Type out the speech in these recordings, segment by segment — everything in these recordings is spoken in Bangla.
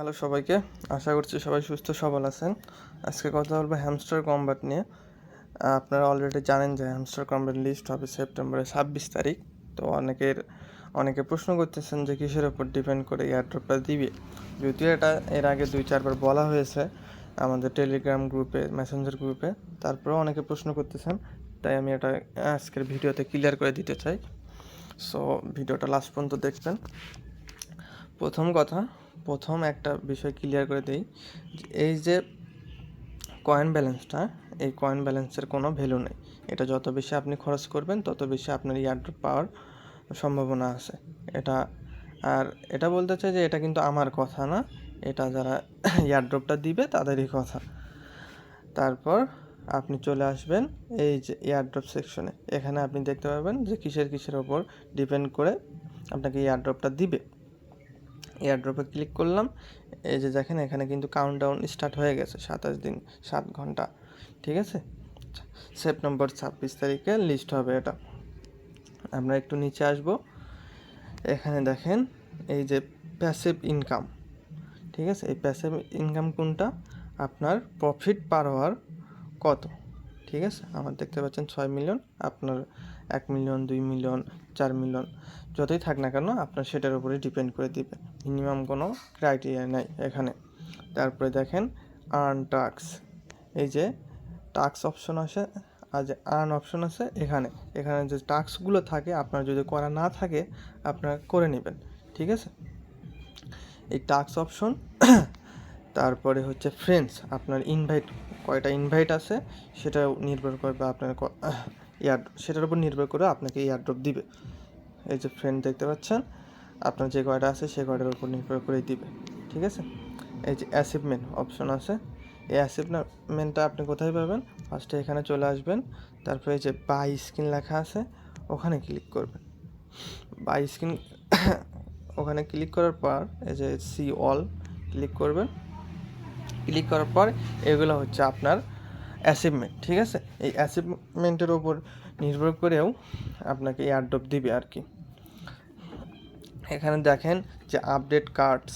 হ্যালো সবাইকে, আশা করছি সবাই সুস্থ সবল আছেন। আজকে কথা বলবো হ্যামস্টার কম্বাট নিয়ে। আপনারা অলরেডি জানেন যে হ্যামস্টার কম্বাট লিস্ট হবে সেপ্টেম্বরের 26 তারিখ। তো অনেকে প্রশ্ন করতেছেন যে কিসের ওপর ডিপেন্ড করে এয়ারড্রপটা দিবে। যদিও এটা এর আগে 2-4 বার বলা হয়েছে আমাদের টেলিগ্রাম গ্রুপে, মেসেঞ্জার গ্রুপে, তারপরেও অনেকে প্রশ্ন করতেছেন, তাই আমি এটা আজকের ভিডিওতে ক্লিয়ার করে দিতে চাই। সো ভিডিওটা লাস্ট পর্যন্ত দেখবেন। প্রথম একটা বিষয় ক্লিয়ার করে দিই, এই যে কয়েন ব্যালেন্সটা, এই কয়েন ব্যালেন্সের কোনো ভ্যালু নেই। এটা যত বেশি আপনি খরচ করবেন তত বেশি আপনার এয়ারড্রপ পাওয়ার সম্ভাবনা আছে। এটা বলতে চাই যে এটা কিন্তু আমার কথা না, এটা যারা এয়ারড্রপটা দিবে তাদেরই কথা। তারপর আপনি চলে আসবেন এই যে এয়ারড্রপ সেকশনে। এখানে আপনি দেখতে পাবেন যে কিসের ওপর ডিপেন্ড করে আপনাকে এয়ারড্রপটা দিবে। এয়ারড্রপে ক্লিক করলাম, এই যে দেখেন এখানে কিন্তু কাউন্টডাউন স্টার্ট হয়ে গেছে, 27 দিন 7 ঘন্টা। ঠিক আছে, সেপ্টেম্বর 26 তারিখে লিস্ট হবে এটা। আমরা একটু নিচে আসব, এখানে দেখেন এই যে প্যাসিভ ইনকাম। ঠিক আছে, এই প্যাসিভ ইনকাম কোনটা, আপনার প্রফিট পার আওয়ার কত। ঠিক আছে, আমার দেখতে পাচ্ছেন 6 মিলিয়ন, আপনার 1 মিলিয়ন, 2 মিলিয়ন, 4 মিলিয়ন যতই থাক না কেন আপনার সেটার উপরে ডিপেন্ড করে দিবে। মিনিমাম কোনো ক্রাইটেরিয়া নাই এখানে। তারপরে দেখেন আর্ন টাস্ক, এই যে টাস্ক অপশন আসে আর যে আর্ন অপশন আছে, এখানে যে টাস্কগুলো থাকে আপনার যদি করা না থাকে আপনার করে নেবেন। ঠিক আছে, এই টাস্ক অপশন। তারপরে হচ্ছে ফ্রেন্ডস, আপনার ইনভাইট কয়টা ইনভাইট আছে সেটা নির্ভর করবে আপনার সেটার উপর নির্ভর করে আপনাকে এয়ারড্রপ দিবে। এই যে ফ্রেন্ড দেখতে পাচ্ছেন, আপনার যে কয়টা আছে সে কয়টার উপর নির্ভর করেই দিবে। ঠিক আছে, এই যে অ্যাচিভমেন্ট অপশন আছে, এই অ্যাচিভমেন্টটা আপনি কোথায় পাবেন, ফার্স্টে এখানে চলে আসবেন, তারপরে এই যে বাই স্ক্রিন লেখা আছে ওখানে ক্লিক করবেন। বাই স্ক্রিন ওখানে ক্লিক করার পর এই যে সি অল ক্লিক করবেন। ক্লিক করার পর এগুলো হচ্ছে আপনার অ্যাচিভমেন্ট। ঠিক আছে, এই অ্যাচিভমেন্টের ওপর নির্ভর করেও আপনাকে এয়ারড্রপ দিবে আর কি। এখানে দেখেন যে আপডেট কার্ডস,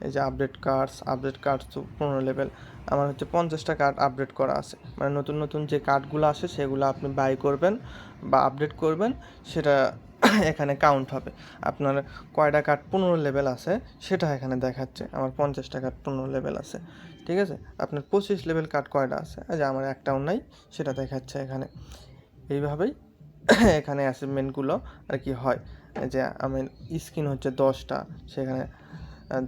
এই যে আপডেট কার্ডস তো 15 লেভেল, আমার হচ্ছে 50টা কার্ড আপডেট করা আছে। মানে নতুন যে কার্ডগুলো আসে সেগুলো আপনি বাই করবেন বা আপডেট করবেন, সেটা এখানে কাউন্ট হবে। আপনার কয়টা কার্ড 15 লেভেল আছে সেটা এখানে দেখাচ্ছে, আমার 50টা কার্ড 15 লেভেল আছে। ঠিক আছে, আপনার 25 লেভেল কার্ড কয়টা আছে, যে আমার একটাও নাই, সেটা দেখাচ্ছে এখানে। এইভাবেই এখানে অ্যাচিভমেন্টগুলো আর কি হয়। যে আমার স্ক্রিন হচ্ছে 10টা, সেখানে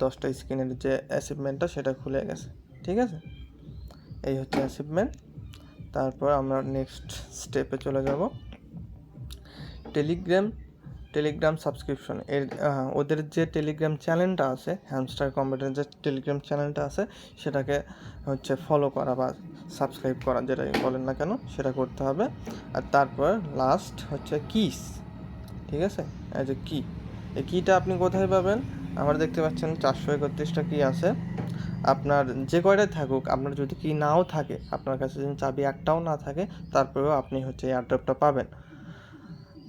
10টা স্ক্রিনের যে অ্যাচিভমেন্টটা সেটা খুলে গেছে। ঠিক আছে, এই হচ্ছে অ্যাচিভমেন্ট। তারপর আমরা নেক্সট স্টেপে চলে যাব। টেলিগ্রাম সাবস্ক্রিপশন, ওদের যে টেলিগ্রাম চ্যানেলটা আছে, হ্যামস্টার কম্বাটের যে টেলিগ্রাম চ্যানেলটা আছে সেটাকে হচ্ছে ফলো করা বা সাবস্ক্রাইব করা, যেটাই বলেন না কেন সেটা করতে হবে। আর তারপর লাস্ট হচ্ছে কিস। ঠিক আছে, এই যে এই কিটা আপনি কোথায় পাবেন, আমরা দেখতে পাচ্ছেন 431টা কি আছে। আপনার যে কয়টাই থাকুক, আপনার যদি কি নাও থাকে, আপনার কাছে যদি চাবি একটাও না থাকে, তারপরেও আপনি হচ্ছে এয়ারড্রপটা পাবেন।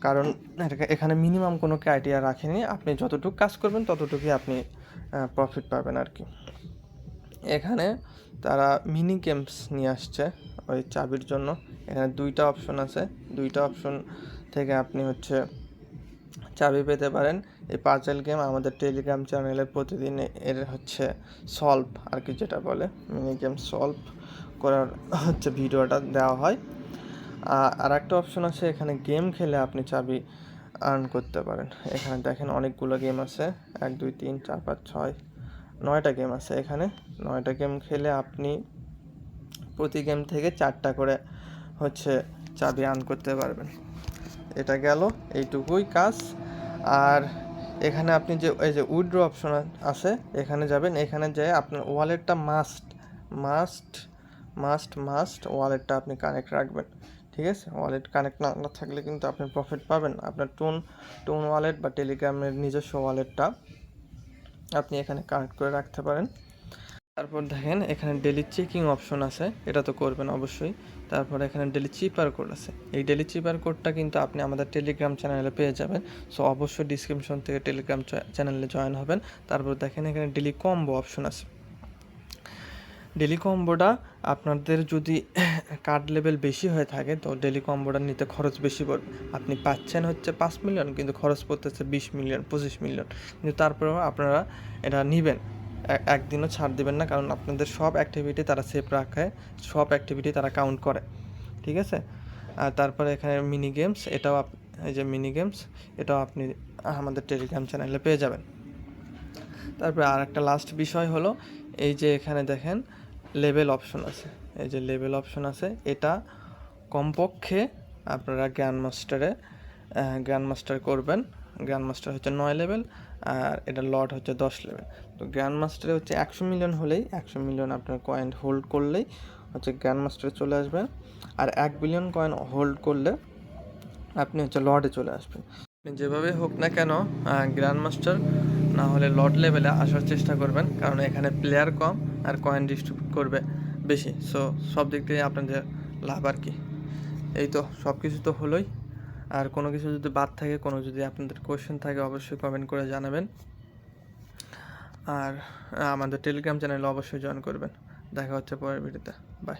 কারণ এখানে মিনিমাম কোনো ক্রাইটেরিয়া রাখেনি, আপনি যতটুকু কাজ করবেন ততটুকুই আপনি প্রফিট পাবেন আর কি। এখানে তারা মিনি গেমস নিয়ে আসছে ওই চাবির জন্য। এখানে 2টা অপশন আছে, 2টা অপশন থেকে আপনি হচ্ছে চাবি পেতে পারেন। এই পাজল গেম আমাদের টেলিগ্রাম চ্যানেলে প্রতিদিন এর হচ্ছে সলভ আর কি, যেটা বলে মিনি গেম সলভ করার হচ্ছে ভিডিওটা দেওয়া হয়। আর একটা অপশন আছে, এখানে গেম খেলে আপনি চাবি আর্ন করতে পারেন। এখানে দেখেন অনেকগুলো গেম আছে, 1 2 3 4 5 6 9টা গেম আছে এখানে। 9টা গেম খেলে আপনি প্রতি গেম থেকে 4টা করে হচ্ছে চাবি আর্ন করতে পারবেন। এটা গেল, এইটুকুই কাজ। আর এখানে আপনি যে এই যে উইথড্র অপশন আছে, এখানে যাবেন, এখানে যেয়ে আপনার ওয়ালেটটা মাস্ট ওয়ালেটটা আপনি কানেক্ট রাখবেন। ঠিক আছে, ওয়ালেট কানেক্ট না থাকলে কিন্তু আপনি প্রফিট পাবেন না। আপনার টোন ওয়ালেট বা টেলিগ্রামের নিজস্ব ওয়ালেটটা আপনি এখানে কানেক্ট করে রাখতে পারেন। তারপর দেখেন এখানে ডেলি চেকিং অপশন আছে, এটা তো করবেন অবশ্যই। তারপর এখানে ডেলি চিপার কোড আছে, এই ডেলি চিপার কোডটা কিন্তু আপনি আমাদের টেলিগ্রাম চ্যানেলে পেয়ে যাবেন। সো অবশ্যই ডিসক্রিপশন থেকে টেলিগ্রাম চ্যানেলে জয়েন হবেন। তারপর দেখেন এখানে ডেলি কম্বো অপশন আছে। ডেলি কম্বোটা আপনাদের যদি কার্ড লেভেল বেশি হয়ে থাকে তো ডেলি কম্বোটা নিতে খরচ বেশি পড়বে। আপনি পাচ্ছেন হচ্ছে 5 মিলিয়ন, কিন্তু খরচ পড়তেছে 20 মিলিয়ন 25 মিলিয়ন, কিন্তু তারপরেও আপনারা এটা নেবেন, একদিনও ছাড় দেবেন না, কারণ আপনাদের সব অ্যাক্টিভিটি তারা সেভ রাখে, সব অ্যাক্টিভিটি তারা কাউন্ট করে, ঠিক আছে। আর তারপরে এখানে মিনি গেমস, এটাও এই যে মিনি গেমস, এটাও আপনি আমাদের টেলিগ্রাম চ্যানেলে পেয়ে যাবেন। তারপরে আর একটা লাস্ট বিষয় হলো, এই যে এখানে দেখেন লেভেল অপশন আছে, এই যে লেভেল অপশন আছে, এটা কমপক্ষে আপনারা গ্র্যান্ড মাস্টার করবেন। গ্র্যান্ড মাস্টার হচ্ছে 9 লেভেল, আর এটা লর্ড হচ্ছে 10 লেভেল। তো গ্র্যান্ড মাস্টারে হচ্ছে 100 মিলিয়ন হলেই, 100 মিলিয়ন আপনার কয়েন হোল্ড করলেই হচ্ছে গ্র্যান্ড মাস্টারে চলে আসবেন। আর 1 বিলিয়ন কয়েন হোল্ড করলে আপনি হচ্ছে লর্ডে চলে আসবেন। যেভাবে হোক না কেন গ্র্যান্ড মাস্টার না হলে লর্ড লেভেলে আসার চেষ্টা করবেন, কারণ এখানে প্লেয়ার কম আর কয়েন ডিস্ট্রিবিউট করবে বেশি। সো সব দিক থেকে আপনাদের লাভ আর কি। এই তো সব কিছু তো হলোই। আর কোনো কিছু যদি বাদ থাকে, কোনো যদি আপনাদের কোয়েশ্চেন থাকে, অবশ্যই কমেন্ট করে জানাবেন। আর আমাদের টেলিগ্রাম চ্যানেলে অবশ্যই জয়েন করবেন। দেখা হচ্ছে পরের ভিডিওতে। বাই।